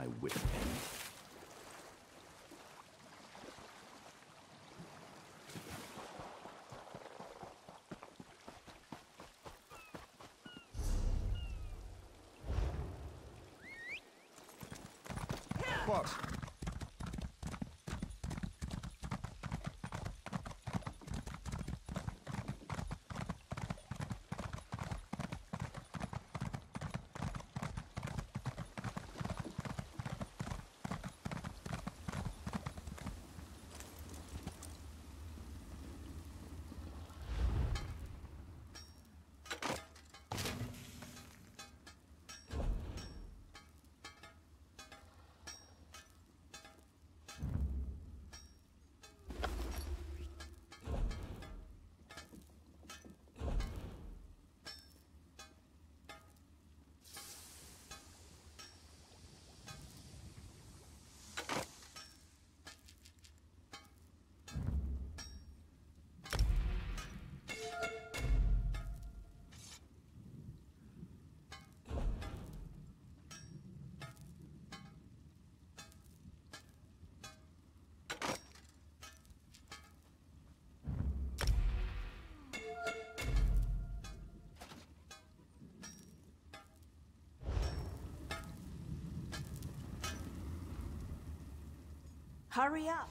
my whip pen. What? Hurry up!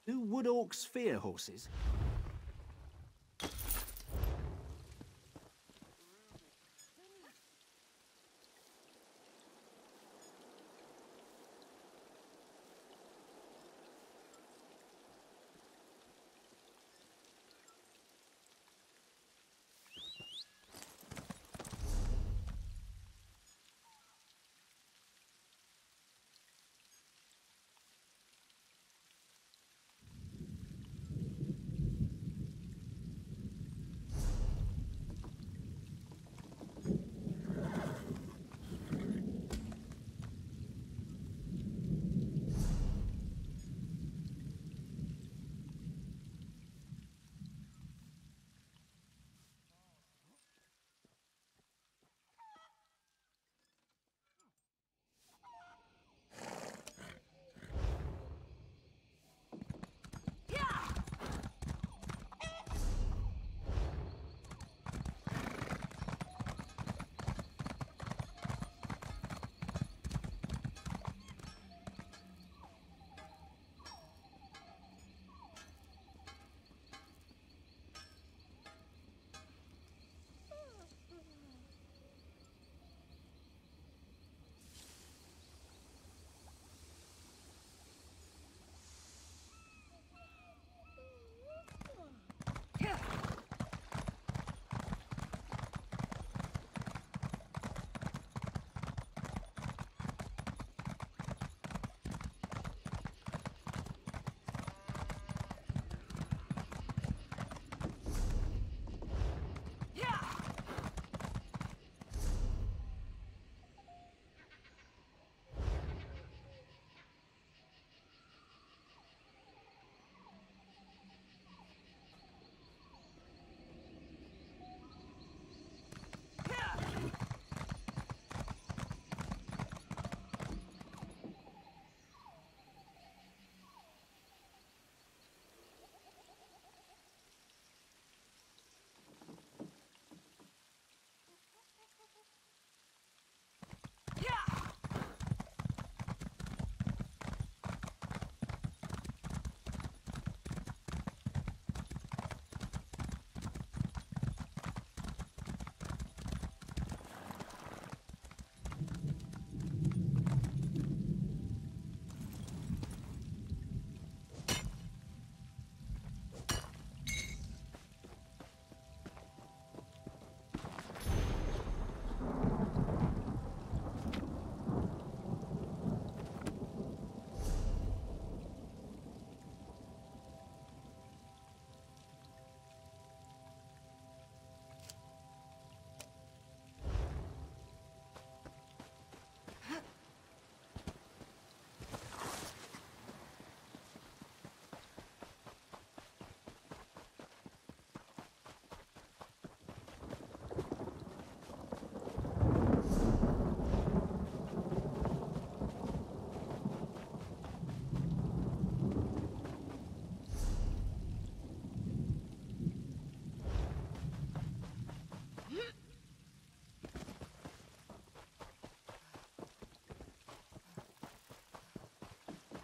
Do wood orcs fear horses?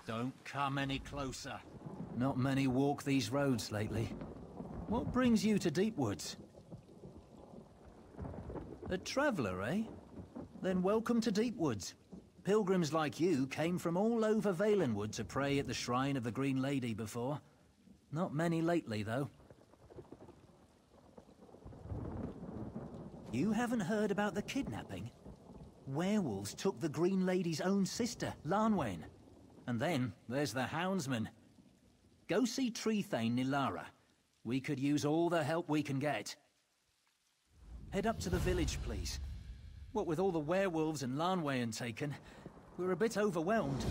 Don't come any closer. Not many walk these roads lately. What brings you to Deepwoods? A traveller, eh? Then welcome to Deepwoods. Pilgrims like you came from all over Valenwood to pray at the shrine of the Green Lady before. Not many lately, though. You haven't heard about the kidnapping? Werewolves took the Green Lady's own sister, Lanwain. And then there's the Houndsman. Go see Treethane Nilara. We could use all the help we can get. Head up to the village, please. What with all the werewolves and Lanwain taken, we're a bit overwhelmed.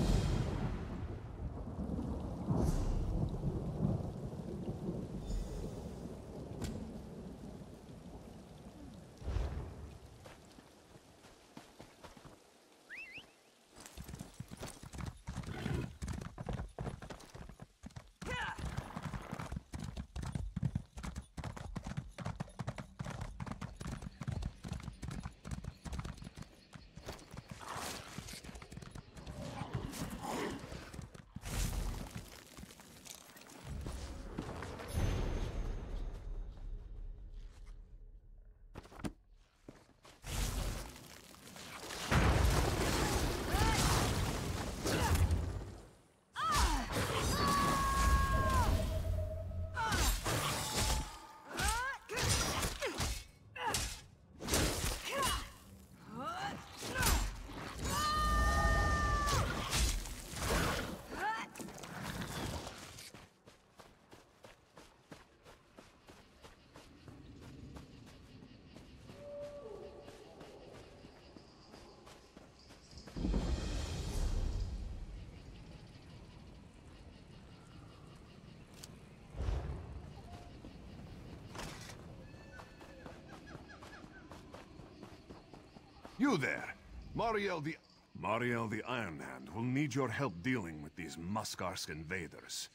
You there! Mariel the Iron Hand will need your help dealing with these Muskarsk invaders.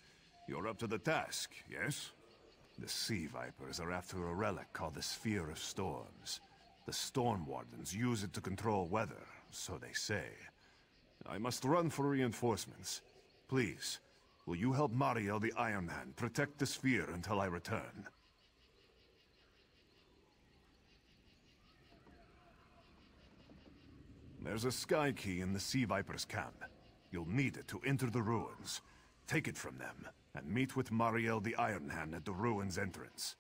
You're up to the task, yes? The Sea Vipers are after a relic called the Sphere of Storms. The Storm Wardens use it to control weather, so they say. I must run for reinforcements. Please, will you help Mariel the Iron Hand protect the sphere until I return? There's a sky key in the Sea Viper's camp. You'll need it to enter the ruins. Take it from them, and meet with Mariel the Iron Hand at the ruins entrance.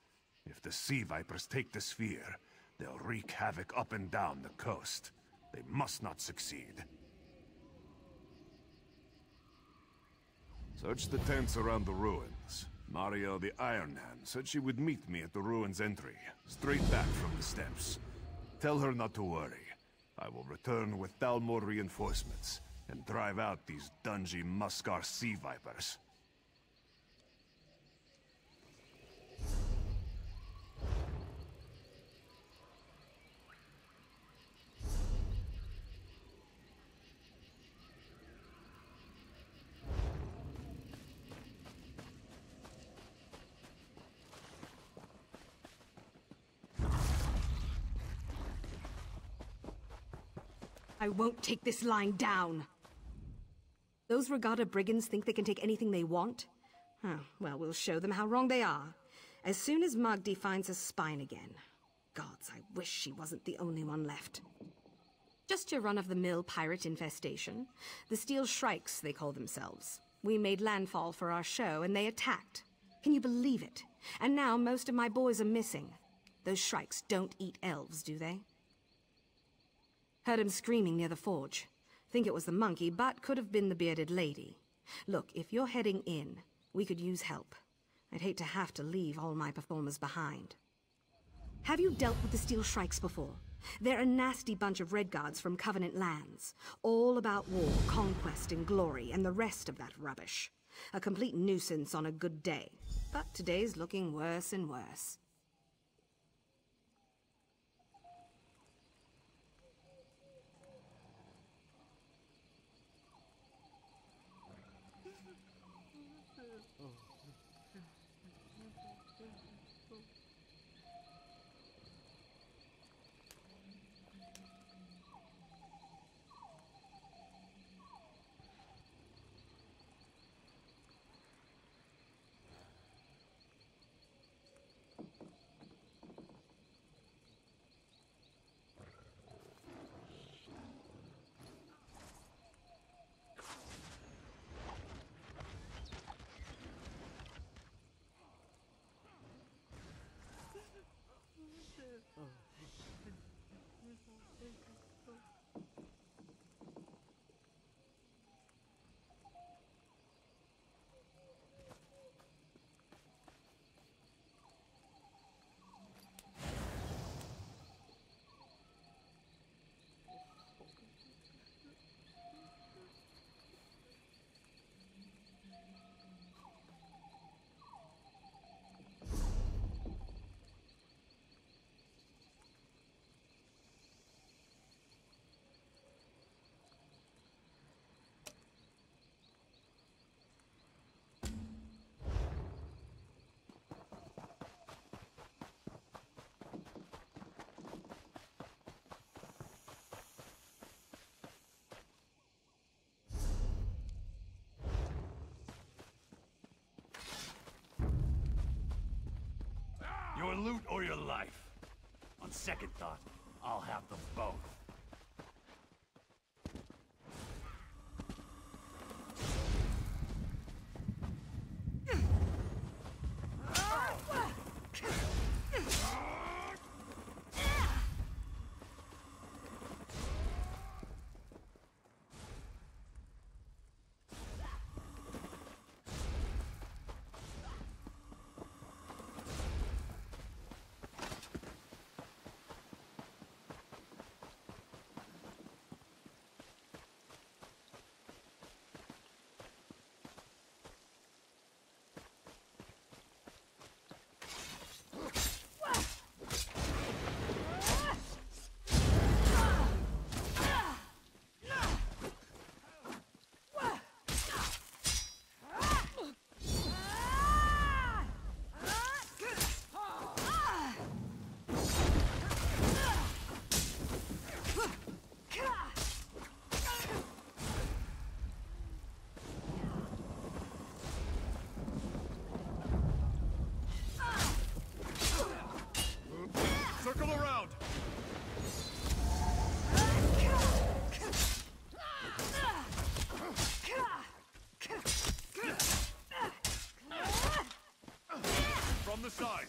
If the Sea Vipers take the sphere, they'll wreak havoc up and down the coast. They must not succeed. Search the tents around the ruins. Mariel the Iron Hand said she would meet me at the ruins entry, straight back from the steps. Tell her not to worry. I will return with Thalmor reinforcements and drive out these dungy Muskar Sea Vipers. I won't take this lying down. Those Regatta brigands think they can take anything they want? Oh, well, we'll show them how wrong they are. As soon as Magdi finds her spine again. Gods, I wish she wasn't the only one left. Just your run-of-the-mill pirate infestation. The Steel Shrikes, they call themselves. We made landfall for our show, and they attacked. Can you believe it? And now most of my boys are missing. Those Shrikes don't eat elves, do they? Heard him screaming near the forge. Think it was the monkey, but could have been the bearded lady. Look, if you're heading in, we could use help. I'd hate to have to leave all my performers behind. Have you dealt with the Steel Shrikes before? They're a nasty bunch of Redguards from Covenant lands. All about war, conquest, and glory, and the rest of that rubbish. A complete nuisance on a good day. But today's looking worse and worse. loot or your life? On second thought, I'll have them both. Circle around! From the side!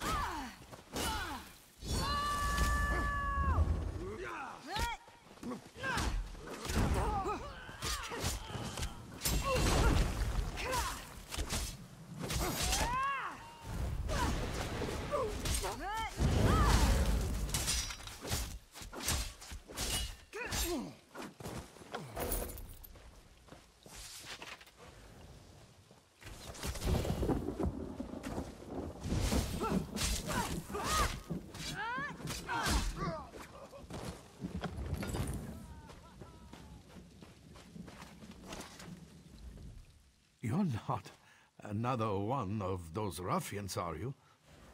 You're not another one of those ruffians, are you?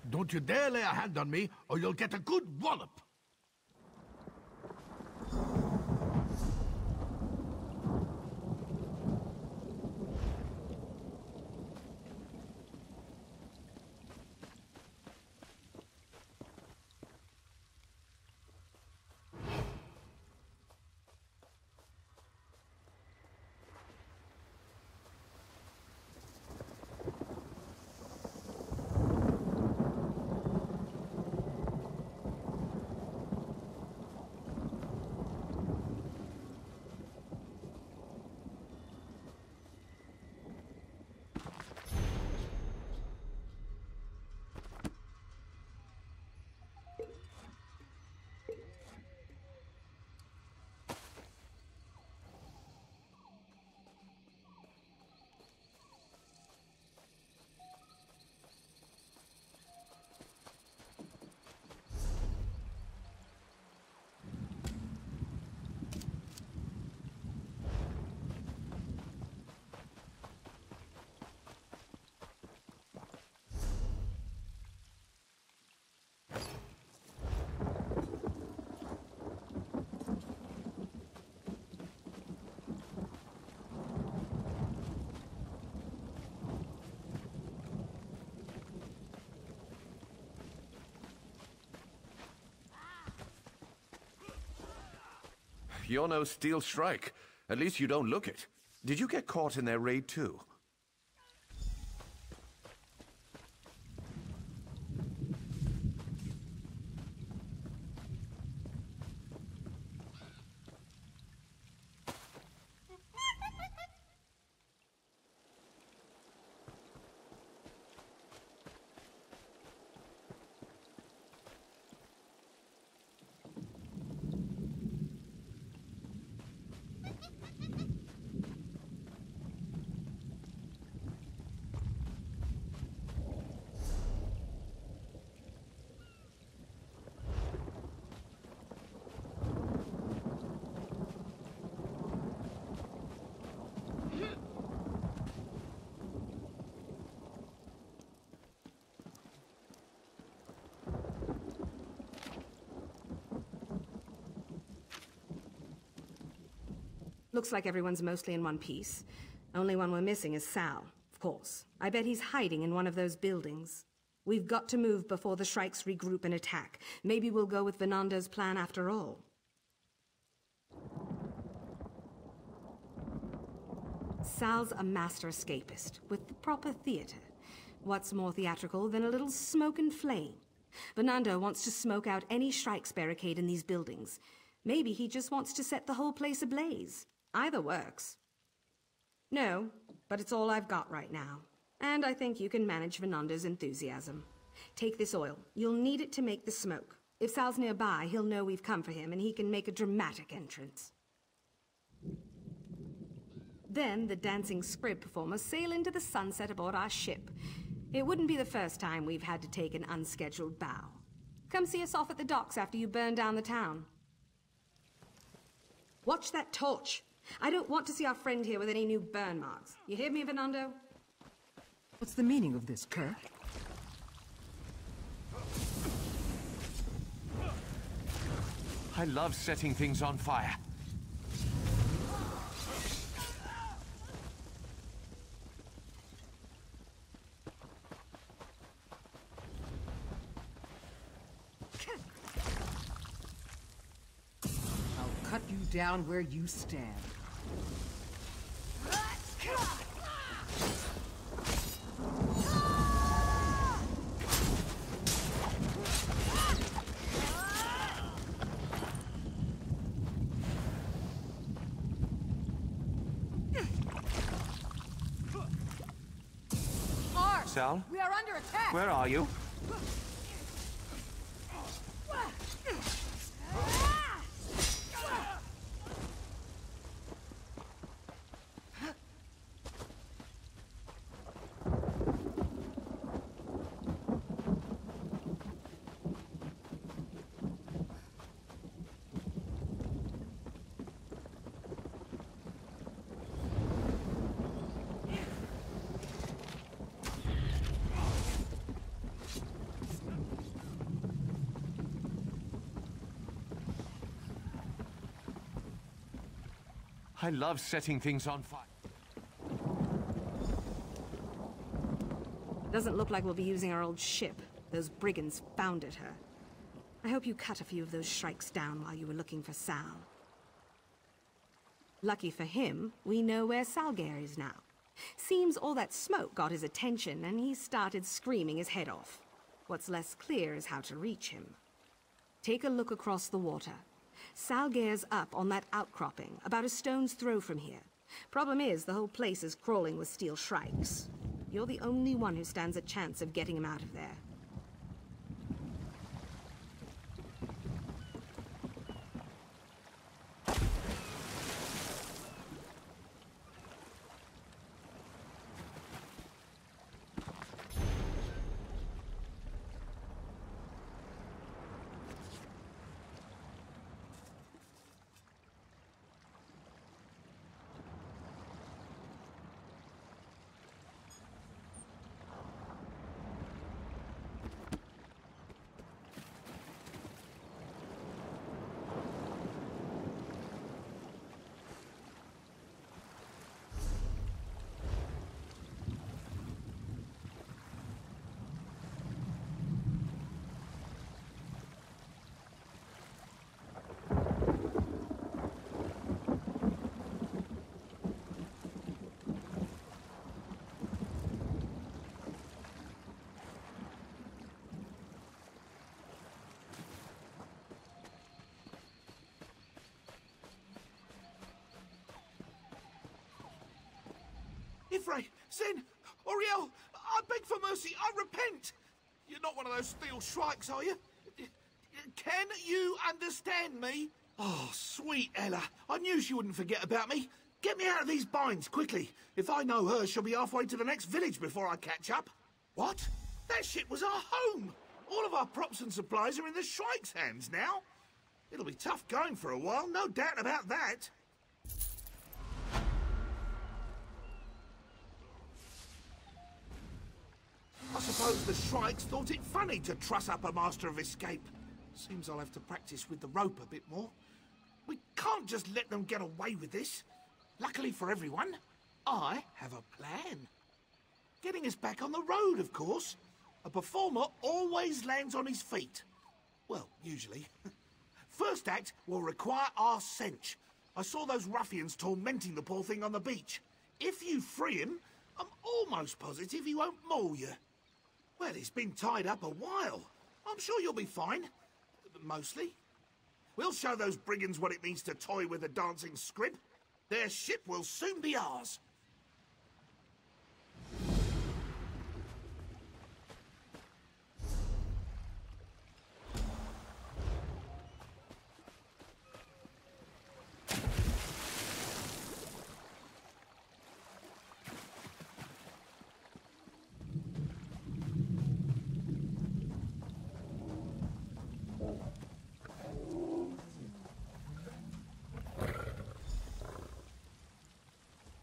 Don't you dare lay a hand on me, or you'll get a good wallop! You're no Steel Strike. At least you don't look it. Did you get caught in their raid too? Looks like everyone's mostly in one piece. Only one we're missing is Sal, of course. I bet he's hiding in one of those buildings. We've got to move before the Shrikes regroup and attack. Maybe we'll go with Venando's plan after all. Sal's a master escapist, with the proper theater. What's more theatrical than a little smoke and flame? Venando wants to smoke out any Shrikes barricade in these buildings. Maybe he just wants to set the whole place ablaze. Either works. No, but it's all I've got right now. And I think you can manage Venando's enthusiasm. Take this oil. You'll need it to make the smoke. If Sal's nearby, he'll know we've come for him, and he can make a dramatic entrance. Then the dancing scrib performers sail into the sunset aboard our ship. It wouldn't be the first time we've had to take an unscheduled bow. Come see us off at the docks after you burn down the town. Watch that torch. I don't want to see our friend here with any new burn marks. You hear me, Venando? What's the meaning of this, Kirk? I love setting things on fire. I'll cut you down where you stand. Sal? We are under attack! Where are you? I love setting things on fire. Doesn't look like we'll be using our old ship. Those brigands founded her. I hope you cut a few of those Shrikes down while you were looking for Sal. Lucky for him, we know where Salgair is now. Seems all that smoke got his attention and he started screaming his head off. What's less clear is how to reach him. Take a look across the water. Salgair's up on that outcropping, about a stone's throw from here. Problem is, the whole place is crawling with steel Shrikes. You're the only one who stands a chance of getting him out of there. Ifray, Zen, Auriel, I beg for mercy, I repent. You're not one of those steel Shrikes, are you? Can you understand me? Oh, sweet Ella, I knew she wouldn't forget about me. Get me out of these binds, quickly. If I know her, she'll be halfway to the next village before I catch up. What? That ship was our home. All of our props and supplies are in the Shrikes' hands now. It'll be tough going for a while, no doubt about that. I suppose the Shrikes thought it funny to truss up a Master of Escape. Seems I'll have to practice with the rope a bit more. We can't just let them get away with this. Luckily for everyone, I have a plan. Getting us back on the road, of course. A performer always lands on his feet. Well, usually. First act will require our cinch. I saw those ruffians tormenting the poor thing on the beach. If you free him, I'm almost positive he won't maul you. Well, he's been tied up a while. I'm sure you'll be fine. Mostly. We'll show those brigands what it means to toy with a dancing scrib. Their ship will soon be ours.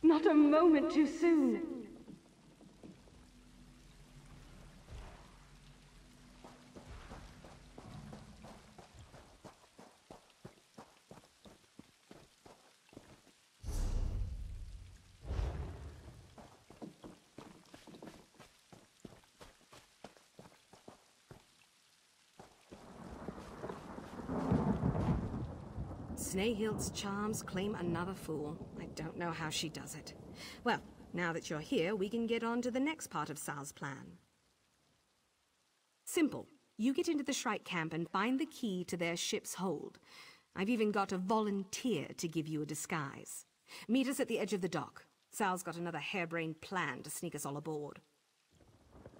Not a moment too soon. Snehild's charms claim another fool. I don't know how she does it. Well, now that you're here, we can get on to the next part of Sal's plan. Simple. You get into the Shrike camp and find the key to their ship's hold. I've even got a volunteer to give you a disguise. Meet us at the edge of the dock. Sal's got another harebrained plan to sneak us all aboard.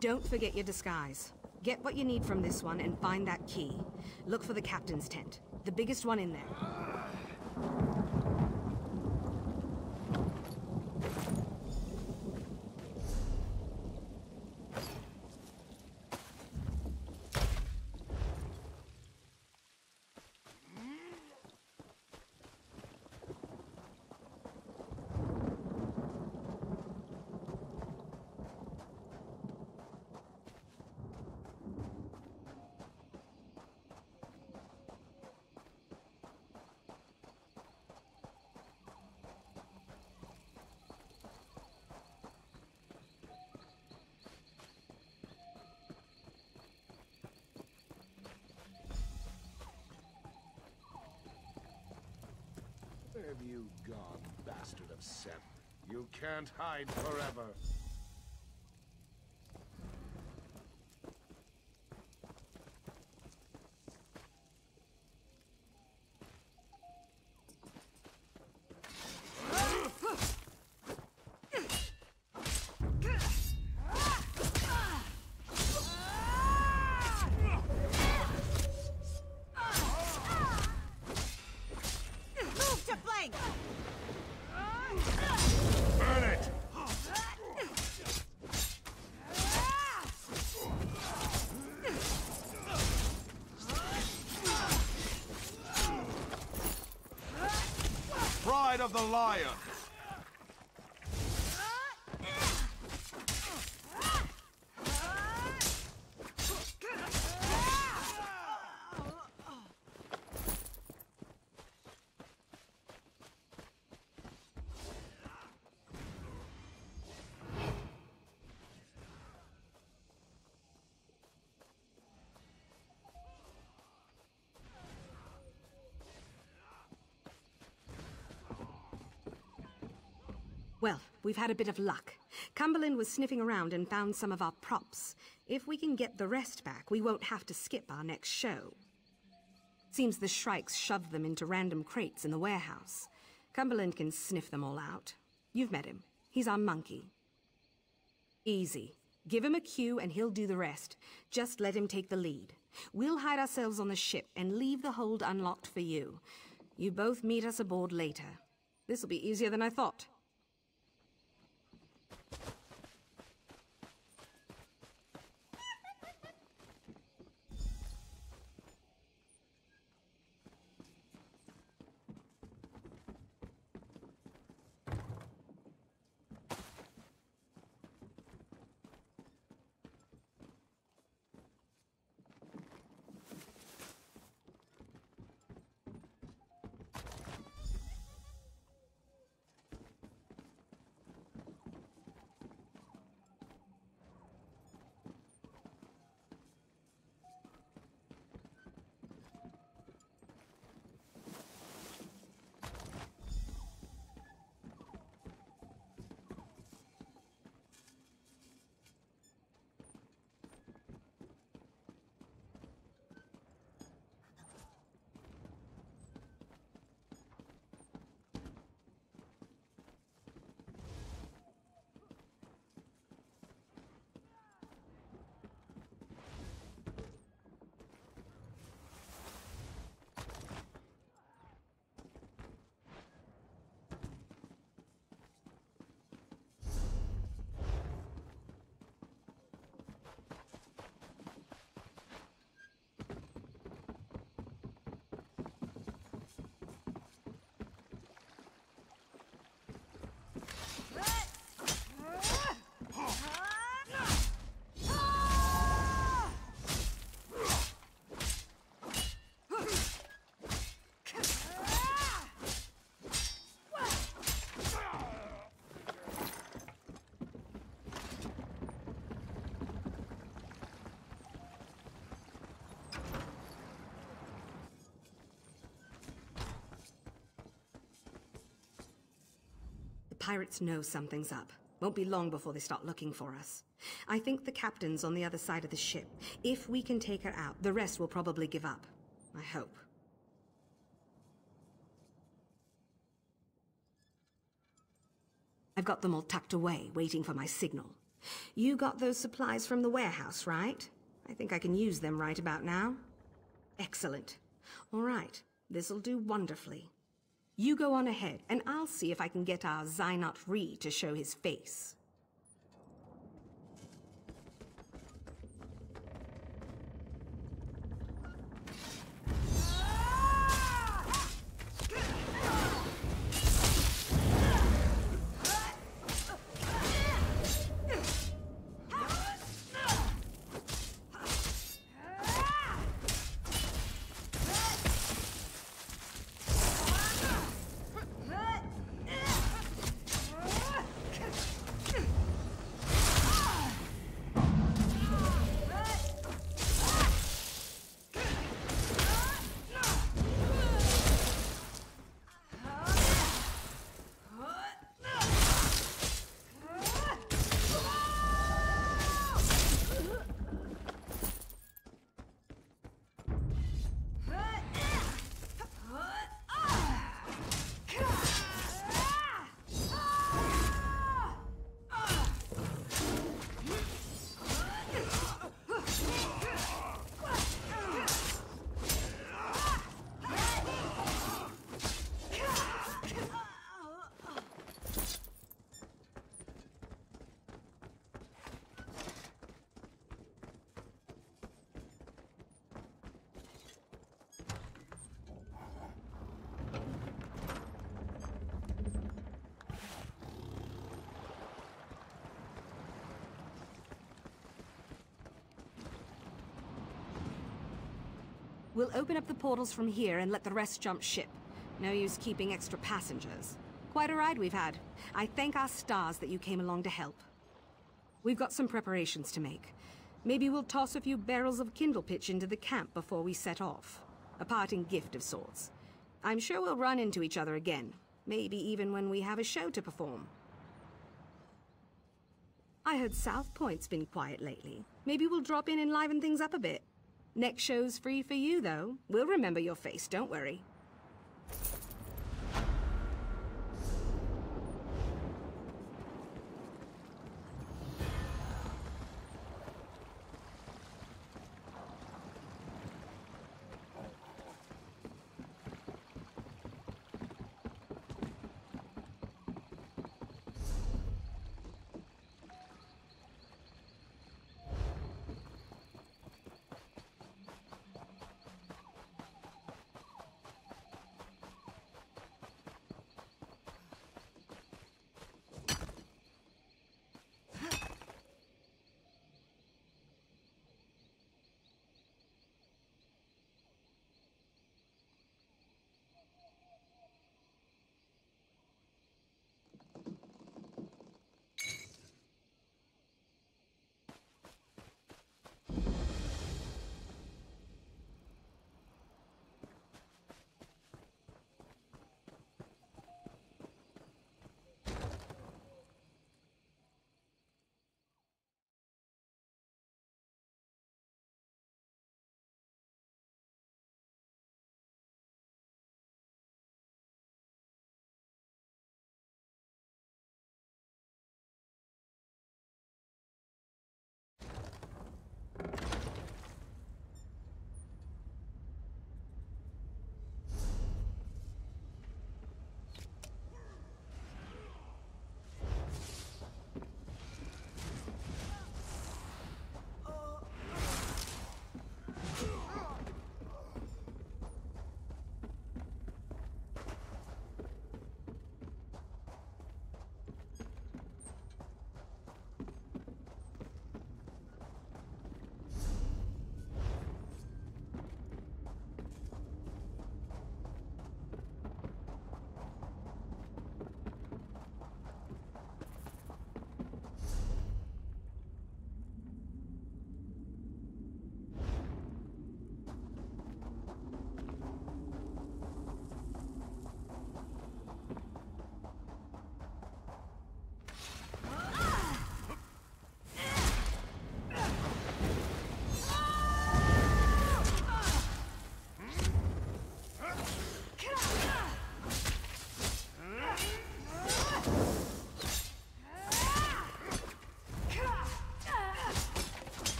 Don't forget your disguise. Get what you need from this one and find that key. Look for the captain's tent, the biggest one in there. Where have you gone, bastard of Seth? You can't hide forever. Pride of the Lion. Well, we've had a bit of luck. Cumberland was sniffing around and found some of our props. If we can get the rest back, we won't have to skip our next show. Seems the Shrikes shoved them into random crates in the warehouse. Cumberland can sniff them all out. You've met him. He's our monkey. Easy. Give him a cue and he'll do the rest. Just let him take the lead. We'll hide ourselves on the ship and leave the hold unlocked for you. You both meet us aboard later. This'll be easier than I thought. pirates know something's up. Won't be long before they start looking for us. I think the captain's on the other side of the ship. If we can take her out, the rest will probably give up. I hope. I've got them all tucked away, waiting for my signal. You got those supplies from the warehouse, right? I think I can use them right about now. Excellent. All right, this'll do wonderfully. You go on ahead, and I'll see if I can get our Xynot Ree to show his face. We'll open up the portals from here and let the rest jump ship. No use keeping extra passengers. Quite a ride we've had. I thank our stars that you came along to help. We've got some preparations to make. Maybe we'll toss a few barrels of kindle pitch into the camp before we set off. A parting gift of sorts. I'm sure we'll run into each other again. Maybe even when we have a show to perform. I heard South Point's been quiet lately. Maybe we'll drop in and liven things up a bit. Next show's free for you, though. We'll remember your face, don't worry.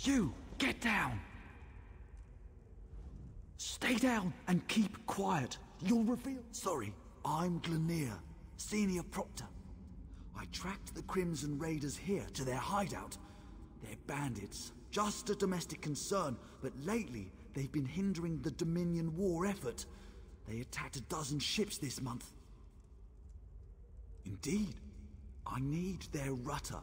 You, get down! Stay down and keep quiet. You'll reveal... Sorry, I'm Glenier, Senior Proctor. I tracked the Crimson Raiders here to their hideout. They're bandits, just a domestic concern, but lately they've been hindering the Dominion war effort. They attacked 12 ships this month. Indeed, I need their rudder.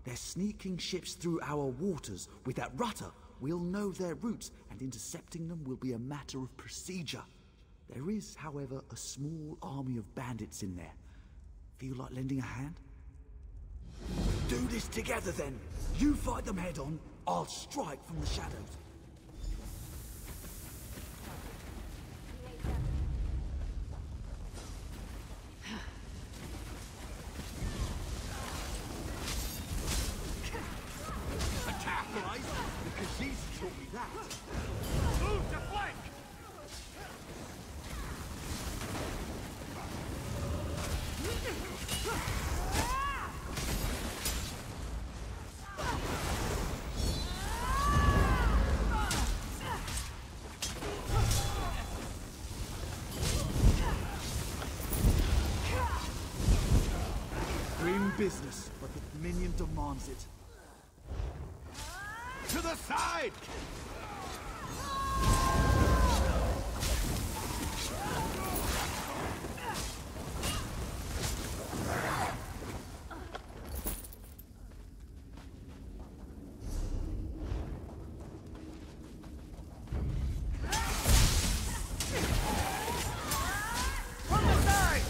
They're sneaking ships through our waters. With that rudder, we'll know their routes, and intercepting them will be a matter of procedure. There is, however, a small army of bandits in there. Feel like lending a hand? Do this together then. You fight them head on, I'll strike from the shadows. Attack, guys! Because these taught me that. Move to flank! Grim business, but the Dominion demands it. To the side! From the side!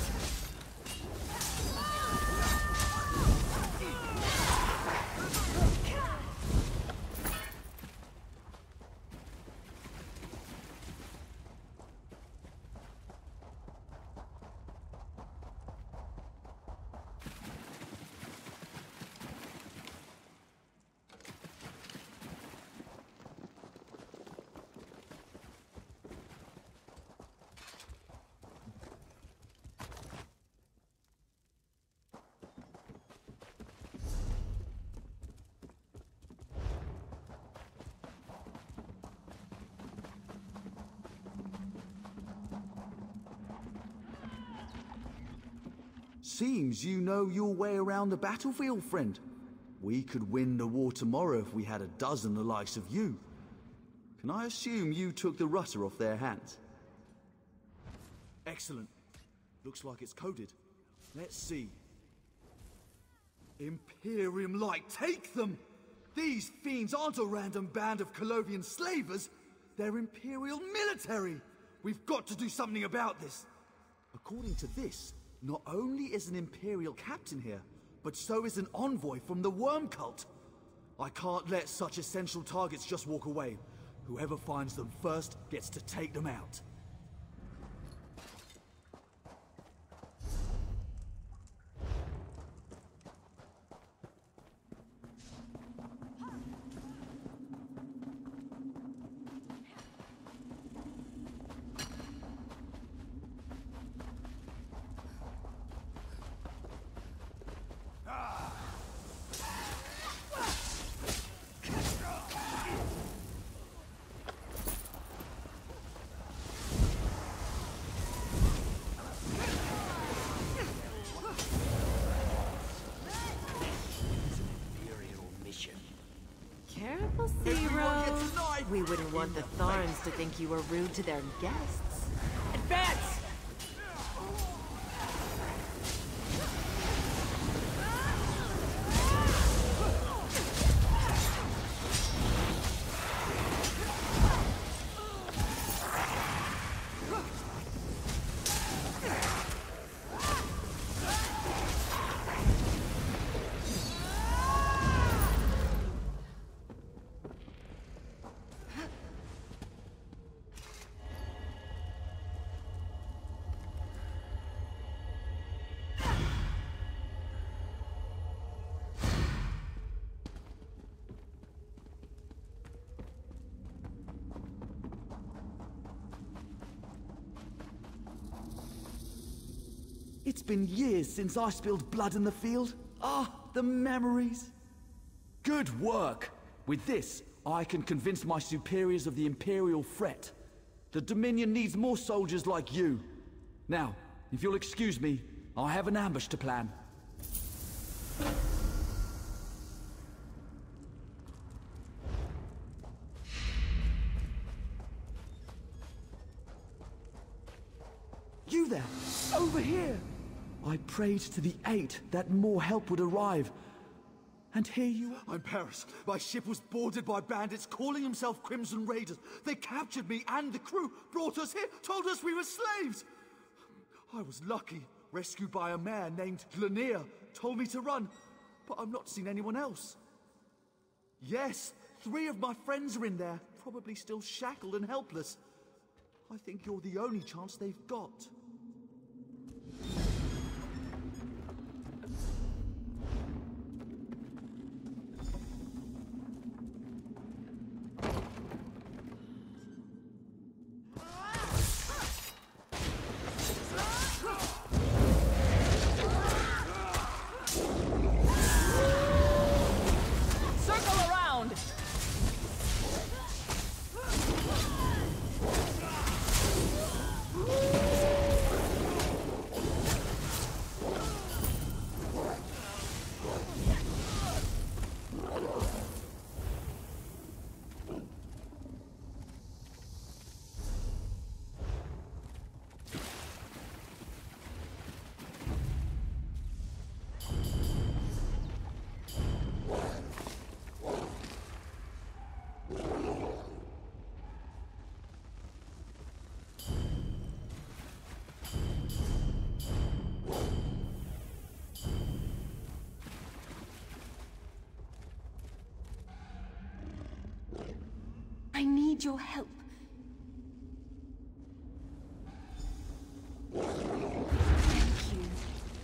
Seems you know your way around the battlefield, friend. We could win the war tomorrow if we had 12 the likes of you. Can I assume you took the rudder off their hands? Excellent. Looks like it's coded. Let's see. Imperium Light, take them! These fiends aren't a random band of Colovian slavers. They're Imperial military! We've got to do something about this. According to this, not only is an Imperial captain here, but so is an envoy from the Worm Cult. I can't let such essential targets just walk away. Whoever finds them first gets to take them out. Careful, Zero. We wouldn't want the Tharns to think you were rude to their guests. Advance! It's been years since I spilled blood in the field. Ah, the memories. Good work. With this, I can convince my superiors of the Imperial threat. The Dominion needs more soldiers like you. Now, if you'll excuse me, I have an ambush to plan. You there! Over here! I prayed to the Eight that more help would arrive. And here you are. I'm Paris. My ship was boarded by bandits calling themselves Crimson Raiders. They captured me and the crew, brought us here, told us we were slaves. I was lucky. Rescued by a man named Glanier. Told me to run, but I've not seen anyone else. Yes, 3 of my friends are in there, probably still shackled and helpless. I think you're the only chance they've got. I need your help. Thank you.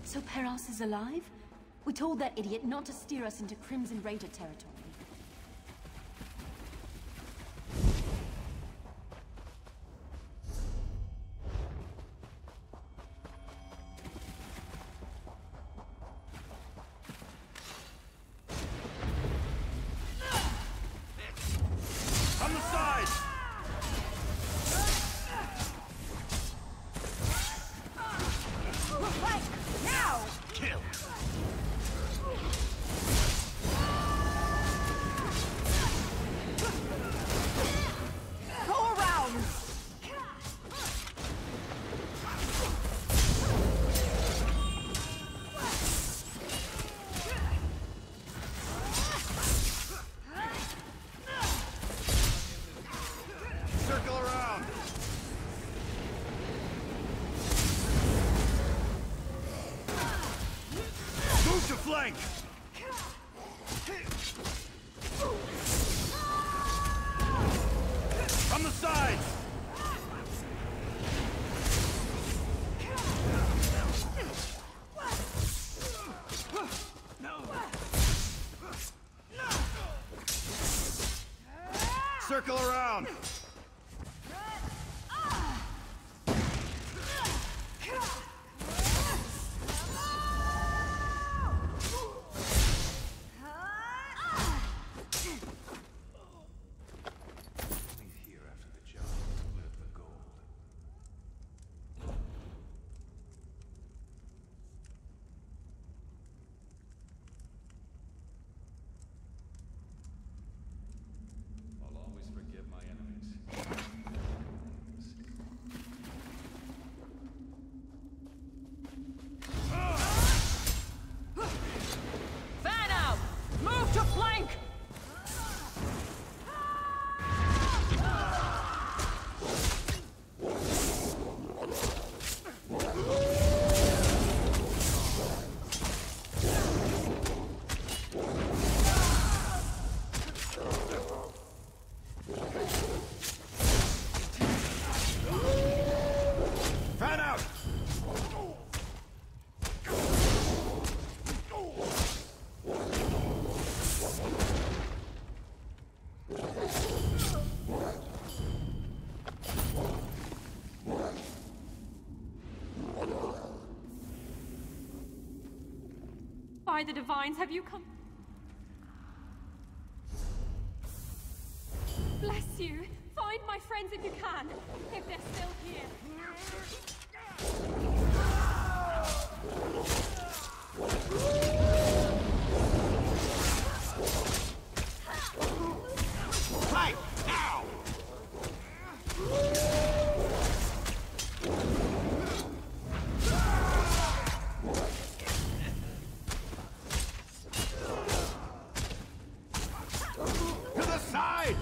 So Peros is alive? We told that idiot not to steer us into Crimson Raider territory. Flank! From the sides! Circle around! By the Divines, have you come? beseech you, find my friends if you can, if they're still here. Right, now! To the side!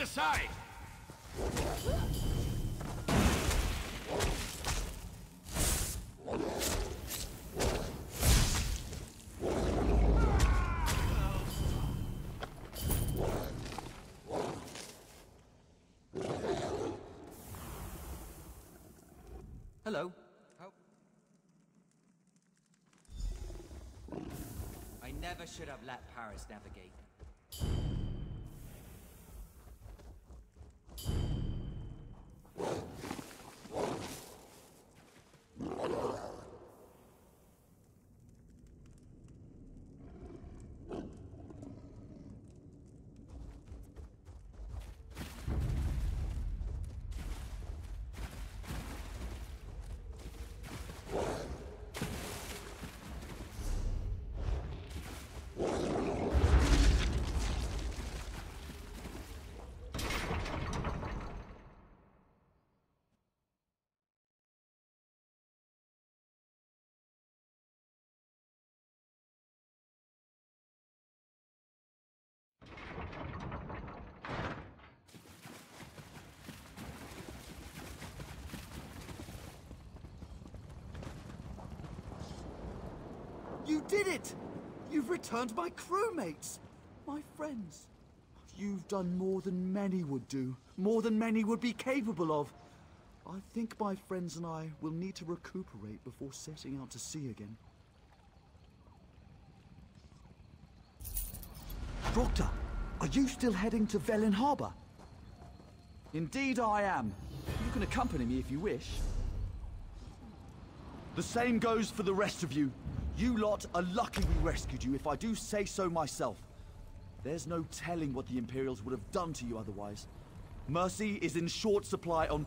Side! Hello. I never should have let Paris navigate. You did it! You've returned my crewmates! My friends. You've done more than many would do. More than many would be capable of. I think my friends and I will need to recuperate before setting out to sea again. Doctor, are you still heading to Velen Harbor? Indeed I am. You can accompany me if you wish. The same goes for the rest of you. You lot are lucky we rescued you, if I do say so myself. There's no telling what the Imperials would have done to you otherwise. Mercy is in short supply on...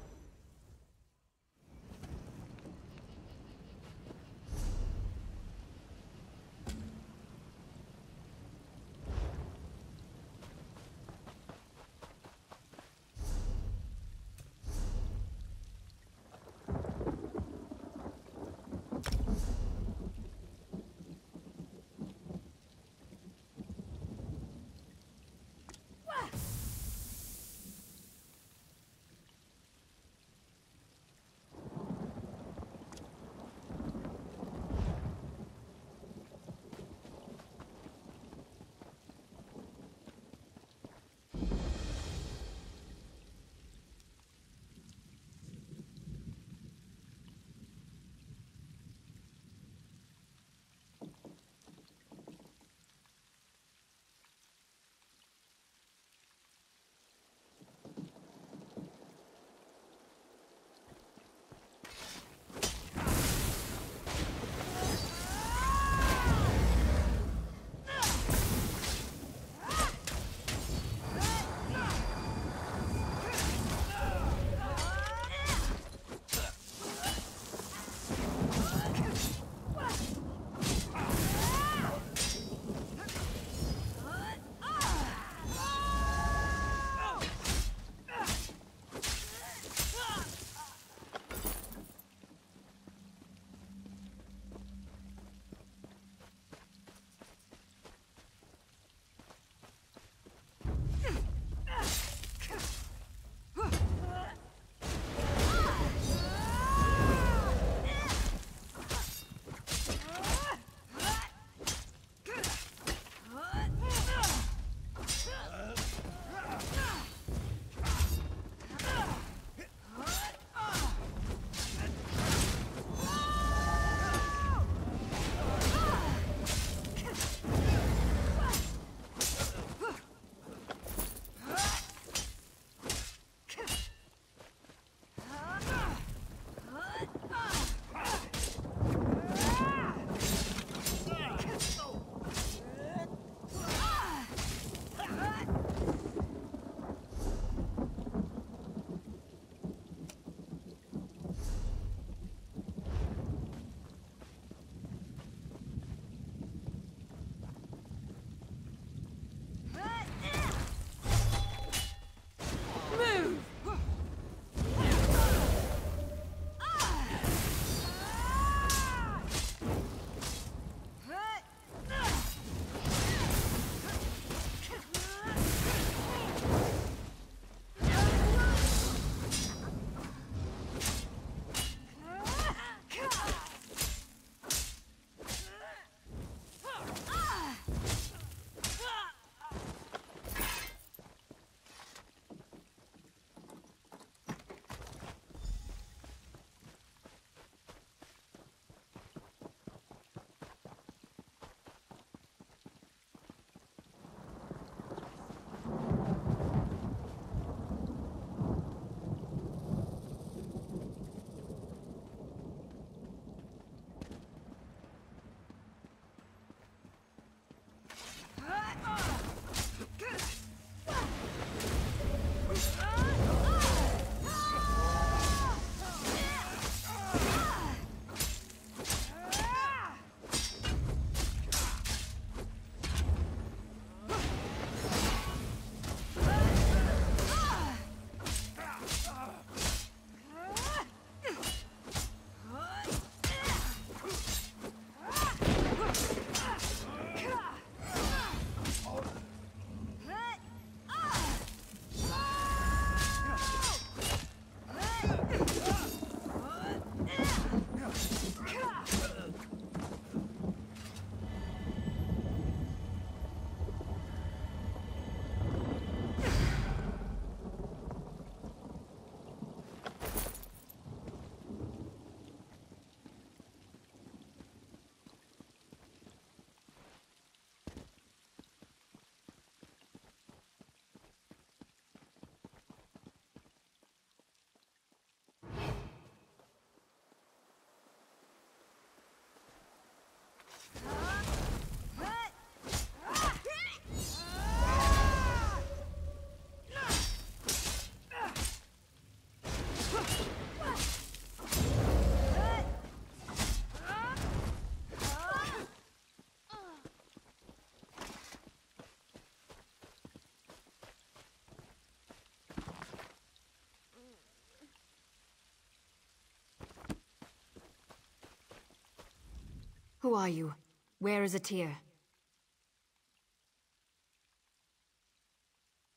Who are you? Where is Atyr?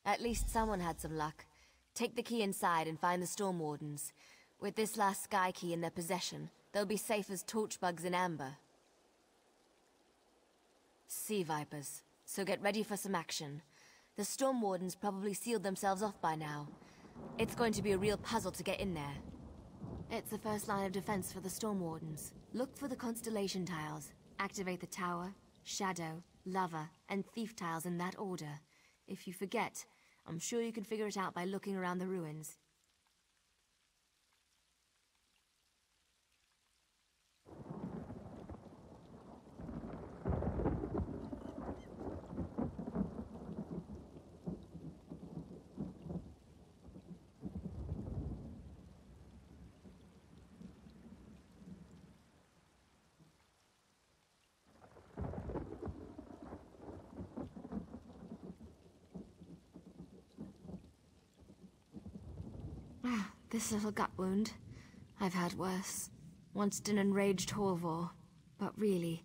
At least someone had some luck. Take the key inside and find the Storm Wardens. With this last Sky Key in their possession, they'll be safe as torchbugs in amber. Sea Vipers, so get ready for some action. The Storm Wardens probably sealed themselves off by now. It's going to be a real puzzle to get in there. It's the first line of defense for the Storm Wardens. Look for the constellation tiles. Activate the Tower, Shadow, Lover, and Thief tiles in that order. If you forget, I'm sure you can figure it out by looking around the ruins. This little gut wound. I've had worse. Once an enraged Horvor. But really,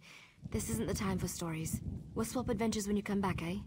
this isn't the time for stories. We'll swap adventures when you come back, eh?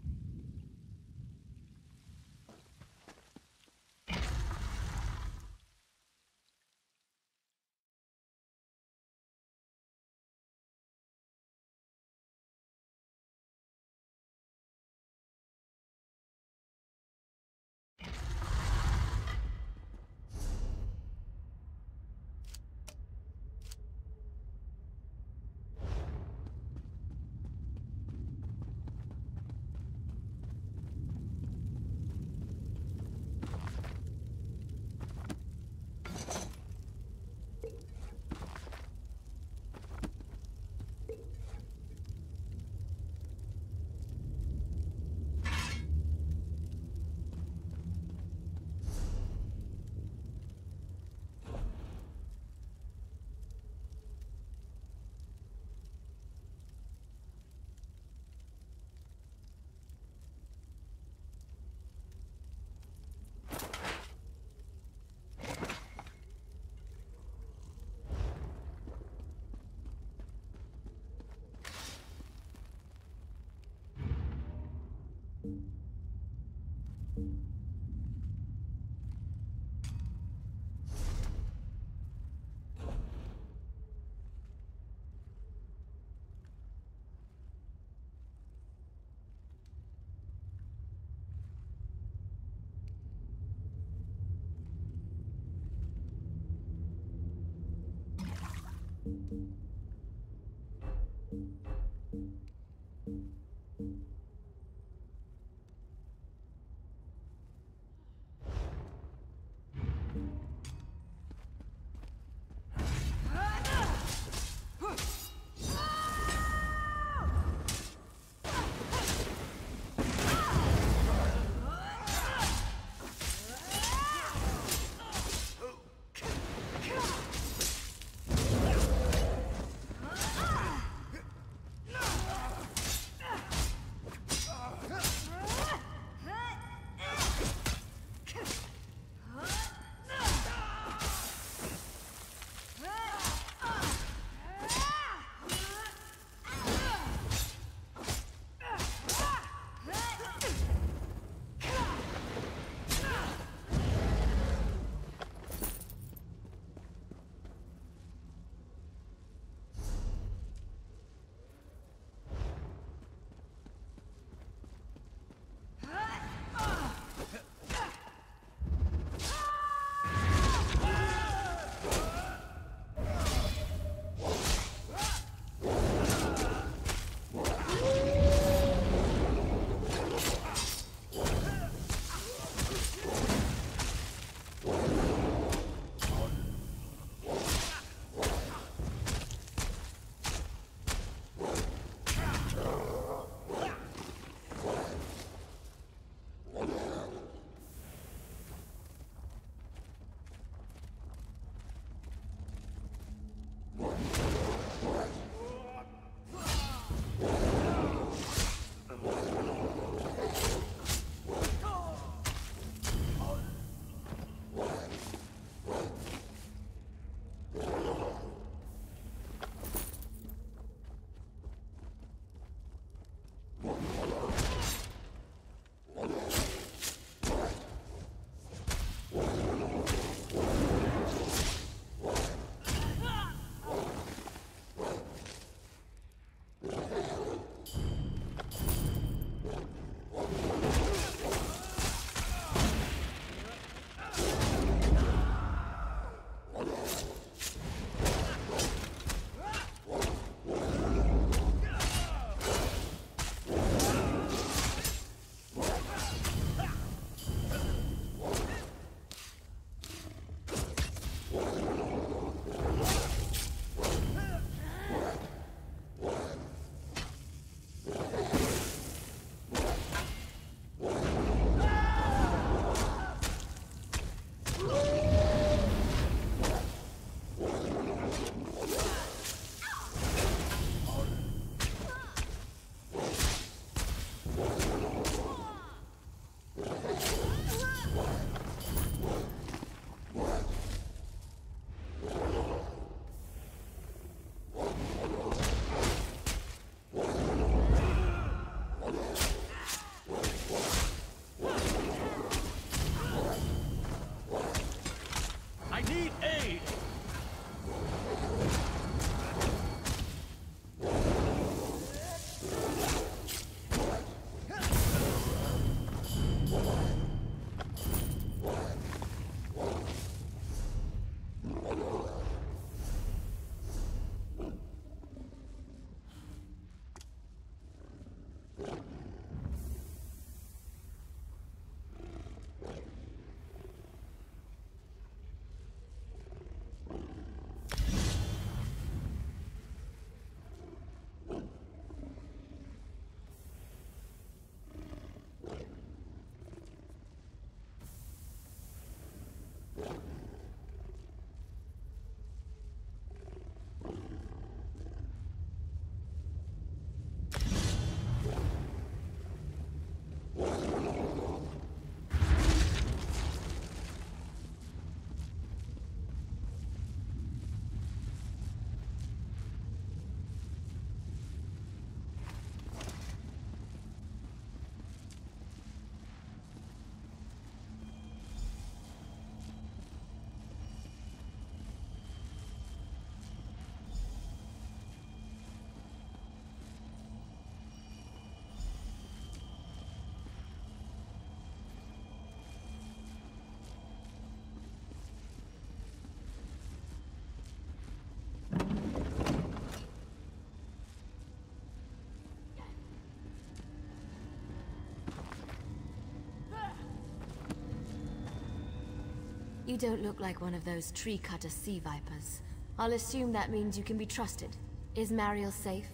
You don't look like one of those tree-cutter sea vipers. I'll assume that means you can be trusted. Is Mariel safe?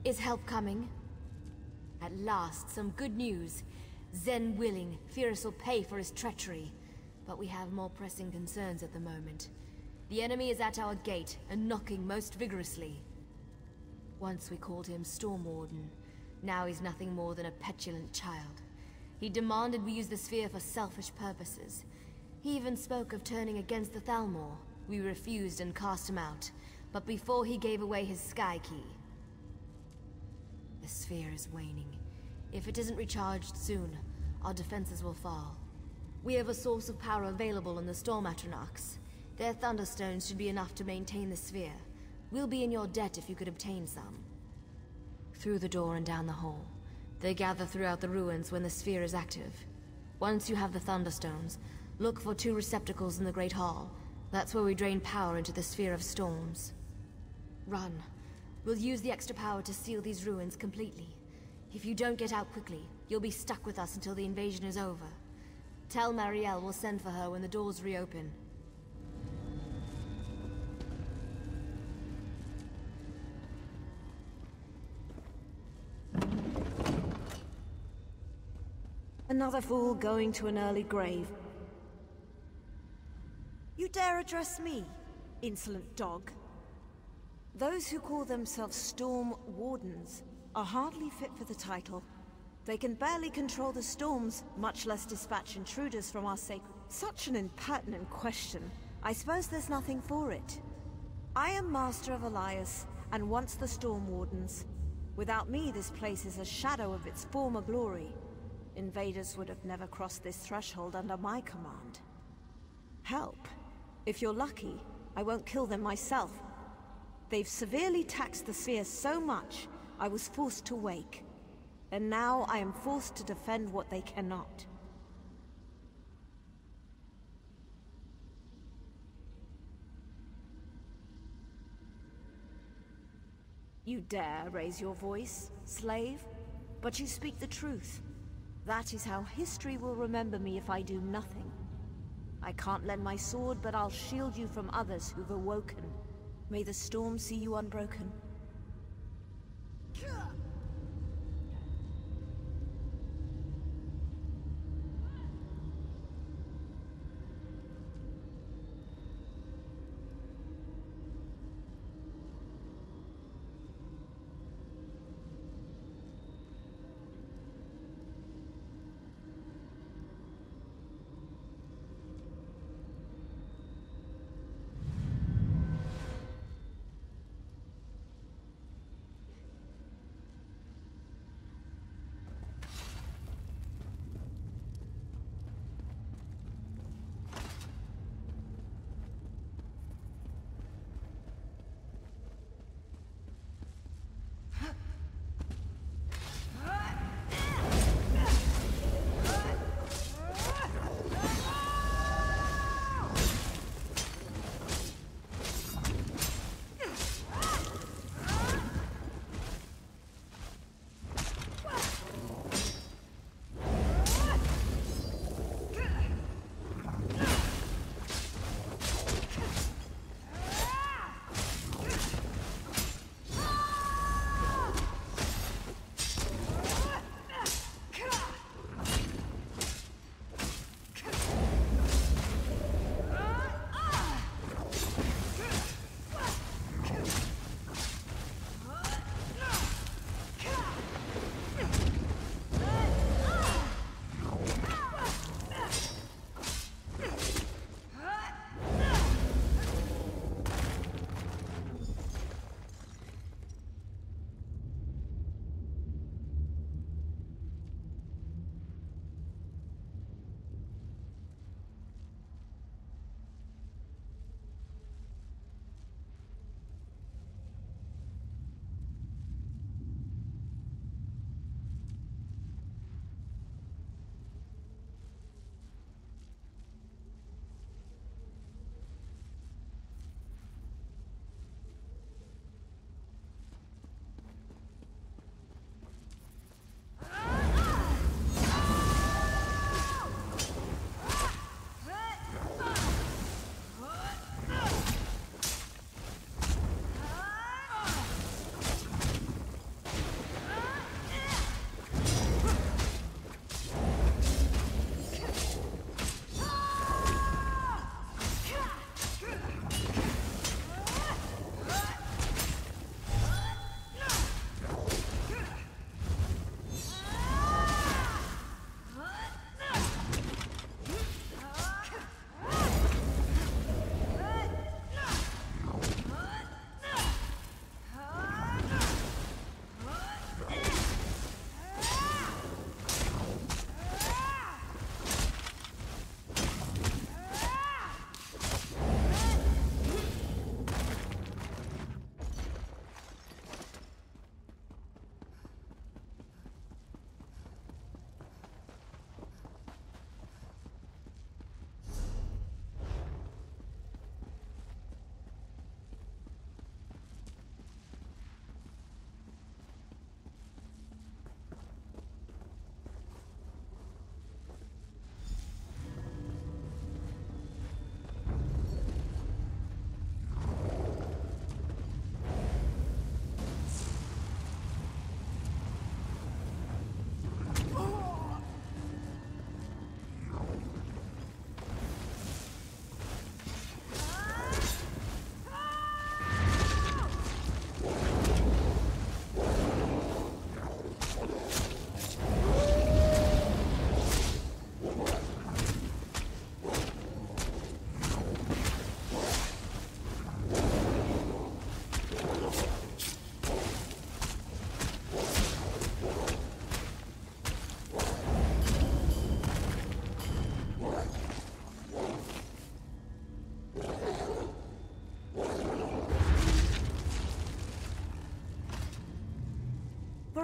Is help coming? At last, some good news. Zen willing, Fyrus will pay for his treachery. But we have more pressing concerns at the moment. The enemy is at our gate, and knocking most vigorously. Once we called him Stormwarden. Now he's nothing more than a petulant child. He demanded we use the sphere for selfish purposes. He even spoke of turning against the Thalmor. We refused and cast him out, but before he gave away his sky key. The sphere is waning. If it isn't recharged soon, our defenses will fall. We have a source of power available in the Storm Atronachs. Their Thunderstones should be enough to maintain the sphere. We'll be in your debt if you could obtain some. Through the door and down the hall. They gather throughout the ruins when the sphere is active. Once you have the Thunderstones, look for 2 receptacles in the Great Hall. That's where we drain power into the Sphere of Storms. Run. We'll use the extra power to seal these ruins completely. If you don't get out quickly, you'll be stuck with us until the invasion is over. Tell Mariel we'll send for her when the doors reopen. Another fool going to an early grave. You dare address me, insolent dog? Those who call themselves Storm Wardens are hardly fit for the title. They can barely control the storms, much less dispatch intruders from our sacred... Such an impertinent question. I suppose there's nothing for it. I am Master of Elias, and once the Storm Wardens. Without me, this place is a shadow of its former glory. Invaders would have never crossed this threshold under my command. Help. If you're lucky, I won't kill them myself. They've severely taxed the sphere so much, I was forced to wake. And now I am forced to defend what they cannot. You dare raise your voice, slave? But you speak the truth. That is how history will remember me if I do nothing. I can't lend my sword, but I'll shield you from others who've awoken. May the storm see you unbroken.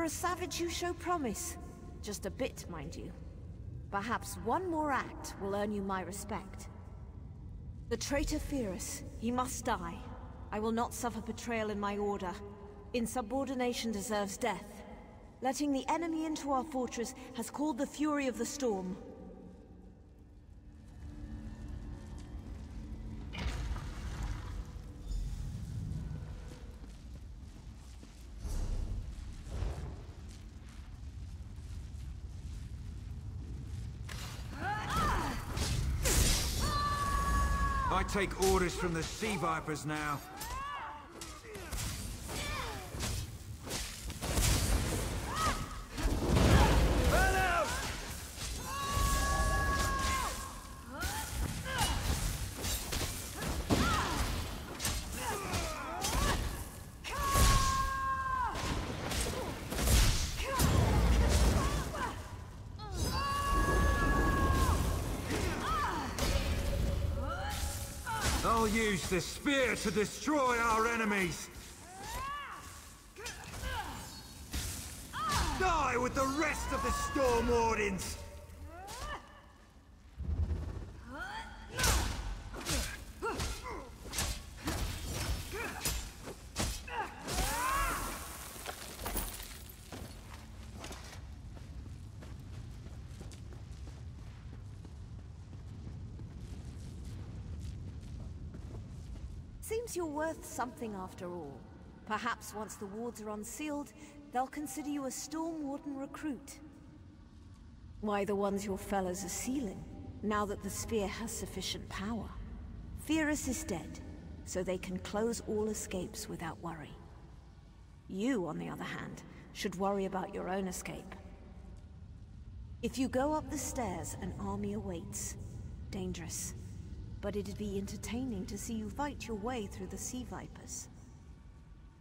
For a savage, you show promise. Just a bit, mind you. Perhaps one more act will earn you my respect. The traitor Pyrrhus, he must die. I will not suffer betrayal in my order. Insubordination deserves death. Letting the enemy into our fortress has called the fury of the storm. I take orders from the Sea Vipers now. I'll use the spear to destroy our enemies! Die with the rest of the Storm Wardens! Seems you're worth something after all. Perhaps once the wards are unsealed, they'll consider you a Storm Warden recruit. Why, the ones your fellows are sealing, now that the Sphere has sufficient power. Pyrrhus is dead, so they can close all escapes without worry. You, on the other hand, should worry about your own escape. If you go up the stairs, an army awaits. Dangerous. But it'd be entertaining to see you fight your way through the Sea Vipers.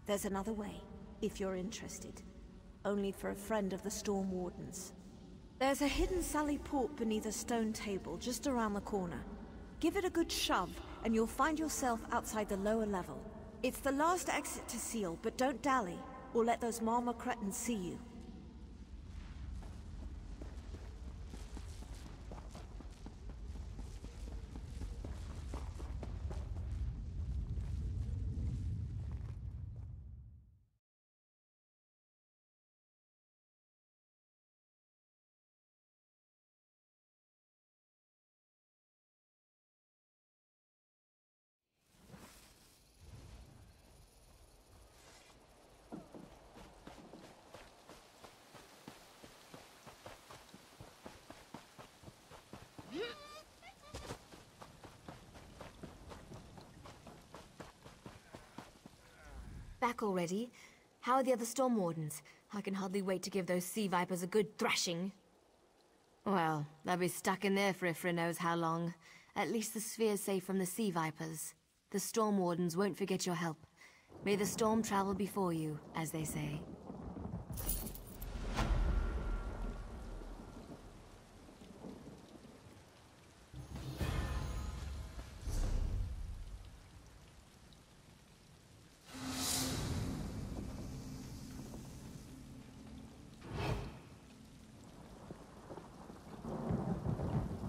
There's another way, if you're interested. Only for a friend of the Storm Wardens. There's a hidden sally port beneath a stone table just around the corner. Give it a good shove, and you'll find yourself outside the lower level. It's the last exit to seal, but don't dally, or let those Marmor cretins see you. Back already? How are the other Storm Wardens? I can hardly wait to give those Sea Vipers a good thrashing. Well, they'll be stuck in there for Ifra knows how long. At least the Sphere's safe from the Sea Vipers. The Storm Wardens won't forget your help. May the storm travel before you, as they say.